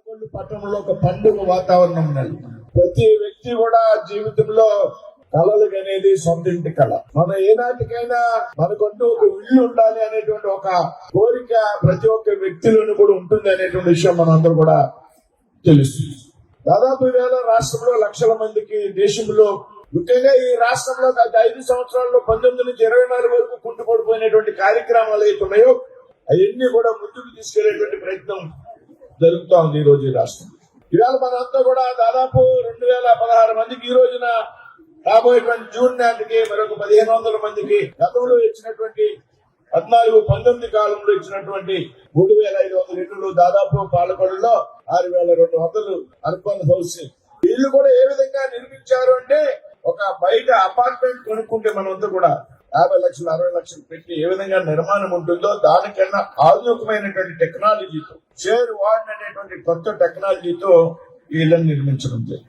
పాలకొల్లు పట్టణంలో ఒక పండుగ వాతావరణం ఉన్నది. ప్రతి వ్యక్తి కూడా జీవితంలో కళలు అనేది సొంత ఇంటి కళ. మనం ఏనాటికైనా మనకంటూ ఒక ఇల్లు ఉండాలి అనేటువంటి ఒక కోరిక ప్రతి ఒక్క వ్యక్తిలోనూ కూడా ఉంటుంది అనేటువంటి విషయం మనం అందరూ కూడా తెలుస్తుంది. దాదాపు ఈవేళ రాష్ట్రంలో లక్షల మందికి, దేశంలో ముఖ్యంగా ఈ రాష్ట్రంలో గత 5 సంవత్సరాల్లో 19 నుంచి 24 వరకు కుంటుపడిపోయినటువంటి కార్యక్రమాలు అయితే ఉన్నాయో అవన్నీ కూడా ముందుకు తీసుకెళ్లేటువంటి ప్రయత్నం జరుగుతూ ఉంది ఈ రోజు ఈ రాష్ట్రం. ఇవాళ మనంతా కూడా దాదాపు 2016 మందికి ఈ రోజున రాబోయేటువంటి జూన్ నాటికి మరొక 1500 మందికి గతంలో ఇచ్చినటువంటి 14-19 కాలంలో ఇచ్చినటువంటి 3500 ఇళ్లు దాదాపు పాలకొల్లులో 6200 అర్బన్ హౌసింగ్ ఇల్లు కూడా ఏ విధంగా నిర్మించారు అంటే ఒక బయట అపార్ట్మెంట్ కొనుక్కుంటే మనంతా కూడా 50 లక్షలు 60 లక్షలు పెట్టి ఏ విధంగా నిర్మాణం ఉంటుందో దానికన్నా ఆధునికమైనటువంటి టెక్నాలజీతో షేర్ వార్డ్ అనేటువంటి కొత్త టెక్నాలజీతో ఈ ఇళ్లను నిర్మించడం జరిగింది.